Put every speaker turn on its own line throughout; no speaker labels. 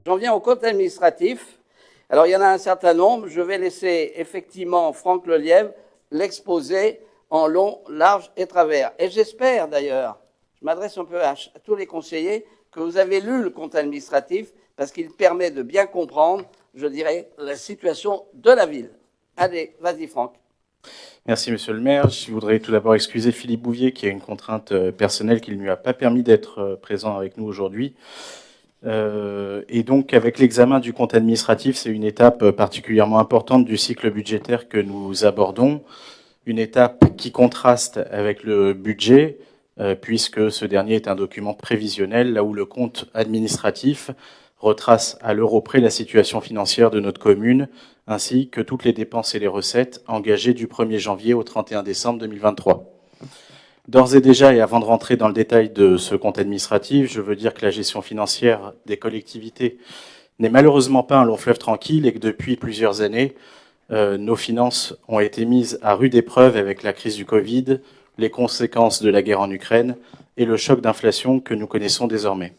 J'en viens au compte administratif. Alors, il y en a un certain nombre. Je vais laisser effectivement Franck Lelièvre l'exposer en long, large et travers. Et j'espère d'ailleurs, je m'adresse un peu à tous les conseillers, que vous avez lu le compte administratif parce qu'il permet de bien comprendre, je dirais, la situation de la ville. Allez, vas-y Franck.
Merci Monsieur le maire. Je voudrais tout d'abord excuser Philippe Bouvier qui a une contrainte personnelle qui ne lui a pas permis d'être présent avec nous aujourd'hui. Et donc avec l'examen du compte administratif, c'est une étape particulièrement importante du cycle budgétaire que nous abordons. Une étape qui contraste avec le budget, puisque ce dernier est un document prévisionnel, là où le compte administratif retrace à l'euro près la situation financière de notre commune, ainsi que toutes les dépenses et les recettes engagées du 1er janvier au 31 décembre 2023. D'ores et déjà, et avant de rentrer dans le détail de ce compte administratif, je veux dire que la gestion financière des collectivités n'est malheureusement pas un long fleuve tranquille et que depuis plusieurs années, nos finances ont été mises à rude épreuve avec la crise du Covid, les conséquences de la guerre en Ukraine et le choc d'inflation que nous connaissons désormais.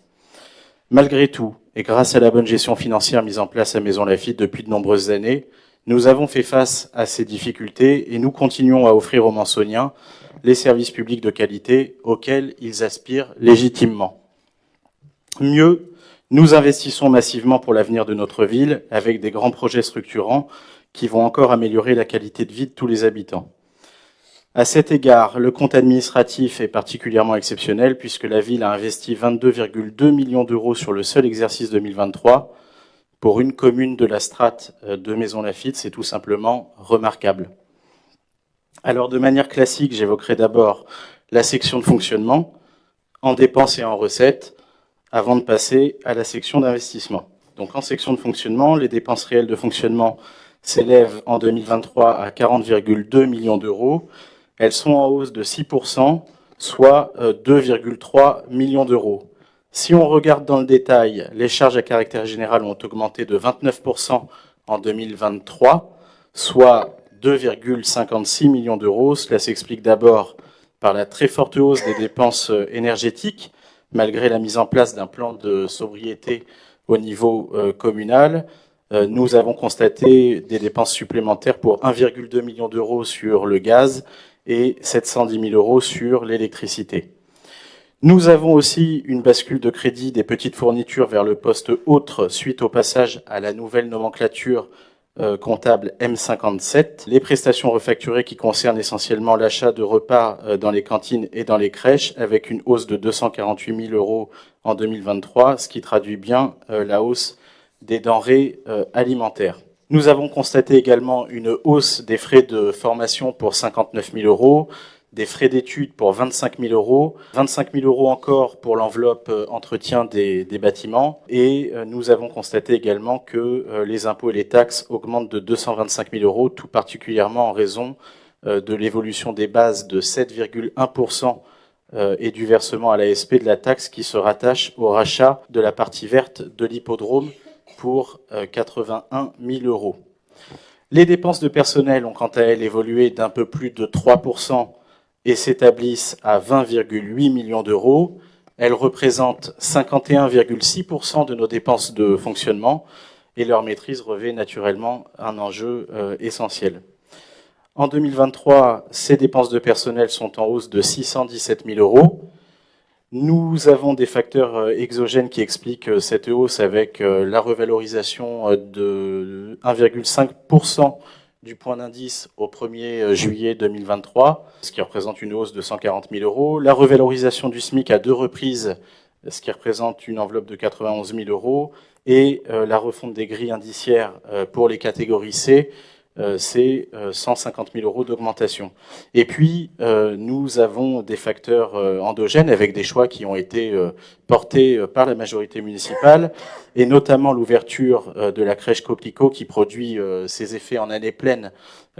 Malgré tout, et grâce à la bonne gestion financière mise en place à Maisons Laffitte depuis de nombreuses années, nous avons fait face à ces difficultés et nous continuons à offrir aux Manceauniens les services publics de qualité auxquels ils aspirent légitimement. Mieux, nous investissons massivement pour l'avenir de notre ville avec des grands projets structurants qui vont encore améliorer la qualité de vie de tous les habitants. À cet égard, le compte administratif est particulièrement exceptionnel puisque la ville a investi 22,2 millions d'euros sur le seul exercice 2023. Pour une commune de la strate de Maisons Laffitte, c'est tout simplement remarquable. Alors, de manière classique, j'évoquerai d'abord la section de fonctionnement, en dépenses et en recettes, avant de passer à la section d'investissement. Donc, en section de fonctionnement, les dépenses réelles de fonctionnement s'élèvent en 2023 à 40,2 millions d'euros. Elles sont en hausse de 6%, soit 2,3 millions d'euros. Si on regarde dans le détail, les charges à caractère général ont augmenté de 29% en 2023, soit 2,56 millions d'euros. Cela s'explique d'abord par la très forte hausse des dépenses énergétiques, malgré la mise en place d'un plan de sobriété au niveau communal. Nous avons constaté des dépenses supplémentaires pour 1,2 million d'euros sur le gaz et 710 000 euros sur l'électricité. Nous avons aussi une bascule de crédit des petites fournitures vers le poste autre suite au passage à la nouvelle nomenclature comptable M57. Les prestations refacturées qui concernent essentiellement l'achat de repas dans les cantines et dans les crèches avec une hausse de 248 000 euros en 2023, ce qui traduit bien la hausse des denrées alimentaires. Nous avons constaté également une hausse des frais de formation pour 59 000 euros, des frais d'études pour 25 000 euros, 25 000 euros encore pour l'enveloppe entretien des bâtiments. Et nous avons constaté également que les impôts et les taxes augmentent de 225 000 euros, tout particulièrement en raison de l'évolution des bases de 7,1% et du versement à l'ASP de la taxe qui se rattache au rachat de la partie verte de l'hippodrome pour 81 000 euros. Les dépenses de personnel ont quant à elles évolué d'un peu plus de 3% et s'établissent à 20,8 millions d'euros. Elles représentent 51,6% de nos dépenses de fonctionnement et leur maîtrise revêt naturellement un enjeu essentiel. En 2023, ces dépenses de personnel sont en hausse de 617 000 euros. Nous avons des facteurs exogènes qui expliquent cette hausse avec la revalorisation de 1,5% du point d'indice au 1er juillet 2023, ce qui représente une hausse de 140 000 euros. La revalorisation du SMIC à 2 reprises, ce qui représente une enveloppe de 91 000 euros. Et la refonte des grilles indiciaires pour les catégories C, c'est 150 000 euros d'augmentation. Et puis, nous avons des facteurs endogènes avec des choix qui ont été portés par la majorité municipale, et notamment l'ouverture de la crèche Coquelicot qui produit ses effets en année pleine,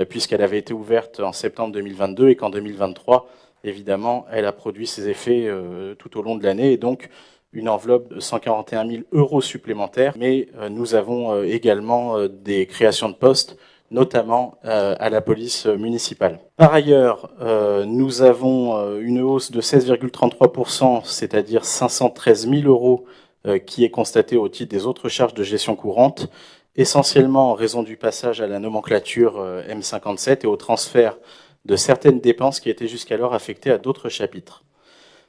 puisqu'elle avait été ouverte en septembre 2022 et qu'en 2023, évidemment, elle a produit ses effets tout au long de l'année, et donc une enveloppe de 141 000 euros supplémentaires. Mais nous avons également des créations de postes, notamment à la police municipale. Par ailleurs, nous avons une hausse de 16,33%, c'est-à-dire 513 000 euros, qui est constatée au titre des autres charges de gestion courante, essentiellement en raison du passage à la nomenclature M57 et au transfert de certaines dépenses qui étaient jusqu'alors affectées à d'autres chapitres.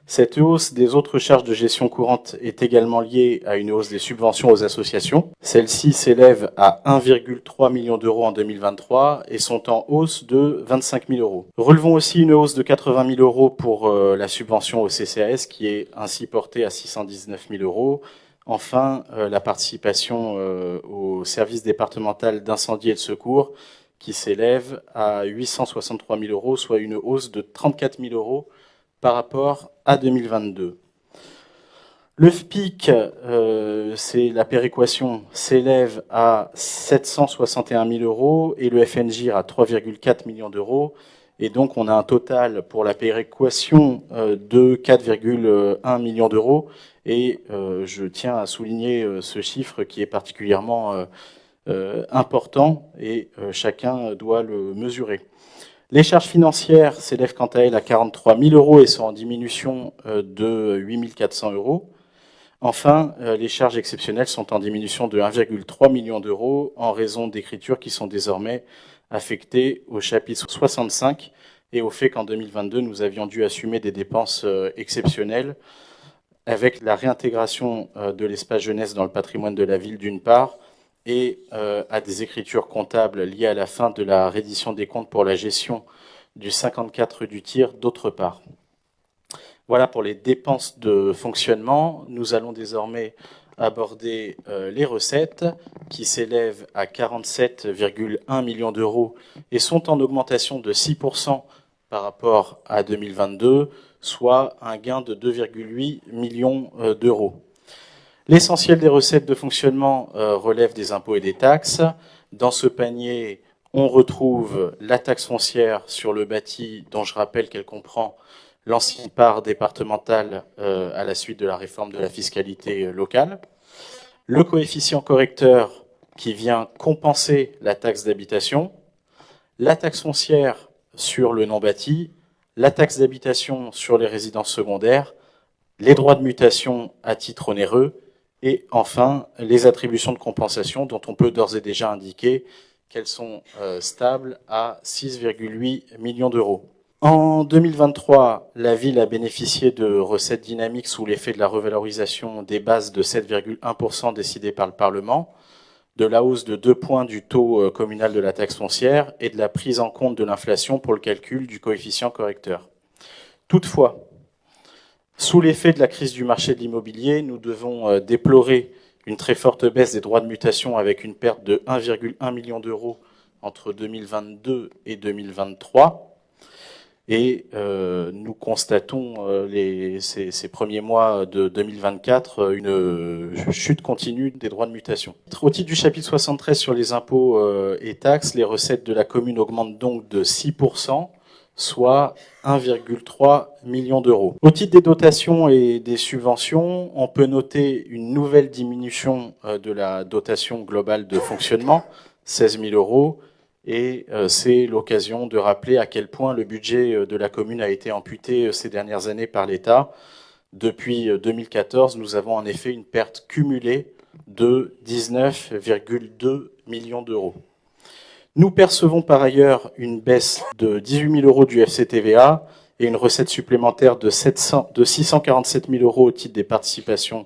Cette hausse des autres charges de gestion courante est également liée à une hausse des subventions aux associations. Celles-ci s'élèvent à 1,3 million d'euros en 2023 et sont en hausse de 25 000 euros. Relevons aussi une hausse de 80 000 euros pour la subvention au CCAS qui est ainsi portée à 619 000 euros. Enfin, la participation au service départemental d'incendie et de secours qui s'élève à 863 000 euros, soit une hausse de 34 000 euros par rapport à 2022. Le FPIC, c'est la péréquation, s'élève à 761 000 euros et le FNGIR à 3,4 millions d'euros. Et donc, on a un total pour la péréquation de 4,1 millions d'euros. Et je tiens à souligner ce chiffre qui est particulièrement important et chacun doit le mesurer. Les charges financières s'élèvent quant à elles à 43 000 euros et sont en diminution de 8 400 euros. Enfin, les charges exceptionnelles sont en diminution de 1,3 million d'euros en raison d'écritures qui sont désormais affectées au chapitre 65 et au fait qu'en 2022, nous avions dû assumer des dépenses exceptionnelles avec la réintégration de l'espace jeunesse dans le patrimoine de la ville d'une part, et à des écritures comptables liées à la fin de la reddition des comptes pour la gestion du 54 du tir, d'autre part. Voilà pour les dépenses de fonctionnement. Nous allons désormais aborder les recettes qui s'élèvent à 47,1 millions d'euros et sont en augmentation de 6% par rapport à 2022, soit un gain de 2,8 millions d'euros. L'essentiel des recettes de fonctionnement relève des impôts et des taxes. Dans ce panier, on retrouve la taxe foncière sur le bâti, dont je rappelle qu'elle comprend l'ancienne part départementale à la suite de la réforme de la fiscalité locale, le coefficient correcteur qui vient compenser la taxe d'habitation, la taxe foncière sur le non-bâti, la taxe d'habitation sur les résidences secondaires, les droits de mutation à titre onéreux, et enfin, les attributions de compensation dont on peut d'ores et déjà indiquer qu'elles sont stables à 6,8 millions d'euros. En 2023, la ville a bénéficié de recettes dynamiques sous l'effet de la revalorisation des bases de 7,1% décidée par le Parlement, de la hausse de 2 points du taux communal de la taxe foncière et de la prise en compte de l'inflation pour le calcul du coefficient correcteur. Toutefois, sous l'effet de la crise du marché de l'immobilier, nous devons déplorer une très forte baisse des droits de mutation avec une perte de 1,1 million d'euros entre 2022 et 2023. Et nous constatons ces premiers mois de 2024 une chute continue des droits de mutation. Au titre du chapitre 73 sur les impôts et taxes, les recettes de la commune augmentent donc de 6%. Soit 1,3 million d'euros. Au titre des dotations et des subventions, on peut noter une nouvelle diminution de la dotation globale de fonctionnement, 16 000 euros, et c'est l'occasion de rappeler à quel point le budget de la commune a été amputé ces dernières années par l'État. Depuis 2014, nous avons en effet une perte cumulée de 19,2 millions d'euros. Nous percevons par ailleurs une baisse de 18 000 euros du FCTVA et une recette supplémentaire de 647 000 euros au titre des participations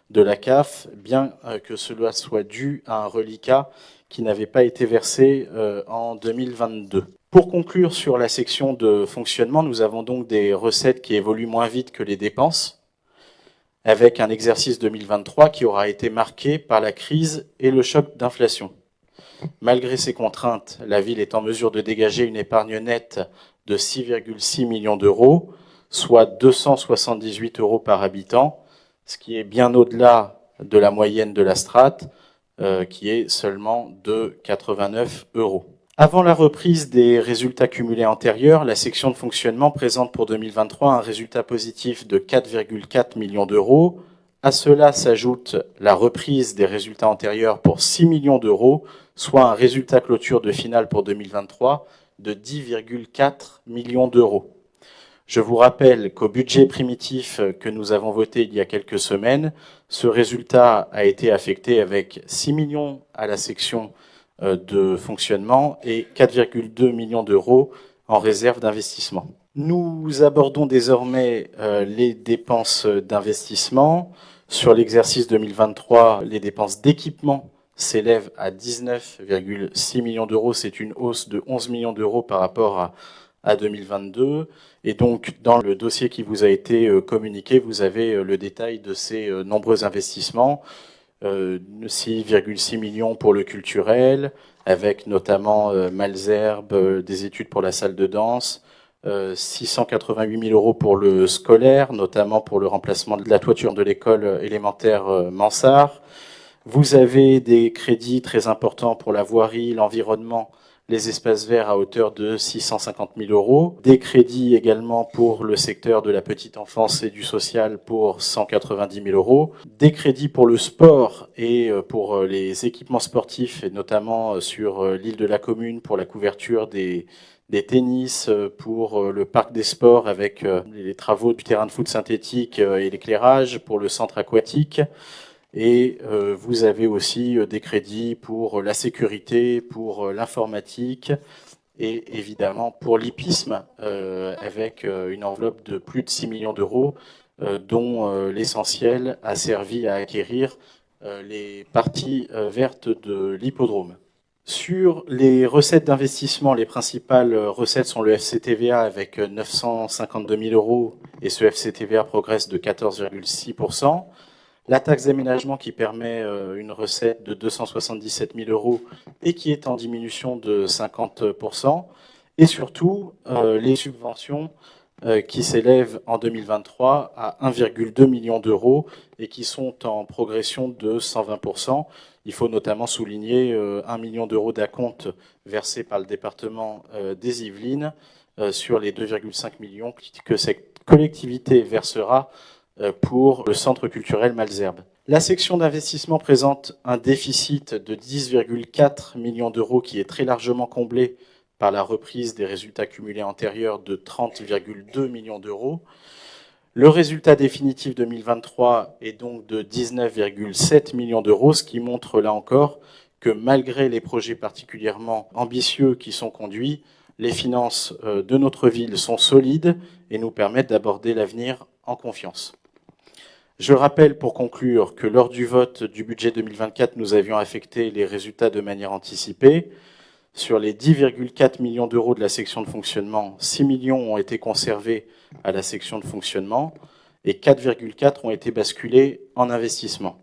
de la CAF, bien que cela soit dû à un reliquat qui n'avait pas été versé en 2022. Pour conclure sur la section de fonctionnement, nous avons donc des recettes qui évoluent moins vite que les dépenses, avec un exercice 2023 qui aura été marqué par la crise et le choc d'inflation. Malgré ces contraintes, la ville est en mesure de dégager une épargne nette de 6,6 millions d'euros, soit 278 euros par habitant, ce qui est bien au-delà de la moyenne de la strate, qui est seulement de 89 euros. Avant la reprise des résultats cumulés antérieurs, la section de fonctionnement présente pour 2023 un résultat positif de 4,4 millions d'euros. À cela s'ajoute la reprise des résultats antérieurs pour 6 millions d'euros, soit un résultat clôture de finale pour 2023 de 10,4 millions d'euros. Je vous rappelle qu'au budget primitif que nous avons voté il y a quelques semaines, ce résultat a été affecté avec 6 millions à la section de fonctionnement et 4,2 millions d'euros en réserve d'investissement. Nous abordons désormais les dépenses d'investissement. Sur l'exercice 2023, les dépenses d'équipement s'élèvent à 19,6 millions d'euros. C'est une hausse de 11 millions d'euros par rapport à 2022. Et donc, dans le dossier qui vous a été communiqué, vous avez le détail de ces nombreux investissements. 6,6 millions pour le culturel, avec notamment Malzerbe, des études pour la salle de danse, 688 000 euros pour le scolaire, notamment pour le remplacement de la toiture de l'école élémentaire Mansart. Vous avez des crédits très importants pour la voirie, l'environnement, les espaces verts à hauteur de 650 000 euros. Des crédits également pour le secteur de la petite enfance et du social pour 190 000 euros. Des crédits pour le sport et pour les équipements sportifs, et notamment sur l'île de la Commune pour la couverture des tennis, pour le parc des sports avec les travaux du terrain de foot synthétique et l'éclairage, pour le centre aquatique. Et vous avez aussi des crédits pour la sécurité, pour l'informatique et évidemment pour l'hippisme, avec une enveloppe de plus de 6 millions d'euros, dont l'essentiel a servi à acquérir les parties vertes de l'hippodrome. Sur les recettes d'investissement, les principales recettes sont le FCTVA avec 952 000 euros et ce FCTVA progresse de 14,6%. La taxe d'aménagement qui permet une recette de 277 000 euros et qui est en diminution de 50%. Et surtout, les subventions qui s'élèvent en 2023 à 1,2 million d'euros et qui sont en progression de 120%. Il faut notamment souligner 1 million d'euros d'acompte versés par le département des Yvelines sur les 2,5 millions que cette collectivité versera pour le centre culturel Malzerbe. La section d'investissement présente un déficit de 10,4 millions d'euros qui est très largement comblé par la reprise des résultats cumulés antérieurs de 30,2 millions d'euros. Le résultat définitif 2023 est donc de 19,7 millions d'euros, ce qui montre là encore que malgré les projets particulièrement ambitieux qui sont conduits, les finances de notre ville sont solides et nous permettent d'aborder l'avenir en confiance. Je rappelle pour conclure que lors du vote du budget 2024, nous avions affecté les résultats de manière anticipée. Sur les 10,4 millions d'euros de la section de fonctionnement, 6 millions ont été conservés à la section de fonctionnement et 4,4 ont été basculés en investissement.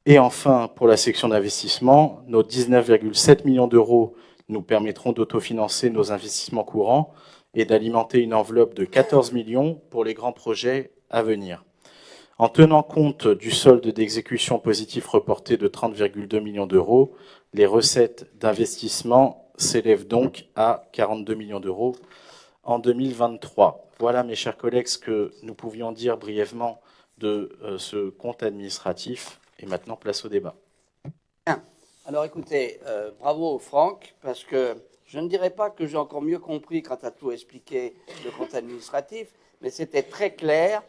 Et enfin, pour la section d'investissement, nos 19,7 millions d'euros nous permettront d'autofinancer nos investissements courants et d'alimenter une enveloppe de 14 millions pour les grands projets à venir. En tenant compte du solde d'exécution positif reporté de 30,2 millions d'euros, les recettes d'investissement s'élèvent donc à 42 millions d'euros en 2023. Voilà, mes chers collègues, ce que nous pouvions dire brièvement de ce compte administratif. Et maintenant, place au débat.
Bien. Alors écoutez, bravo Franck, parce que je ne dirais pas que j'ai encore mieux compris quand tu as tout expliqué le compte administratif, mais c'était très clair.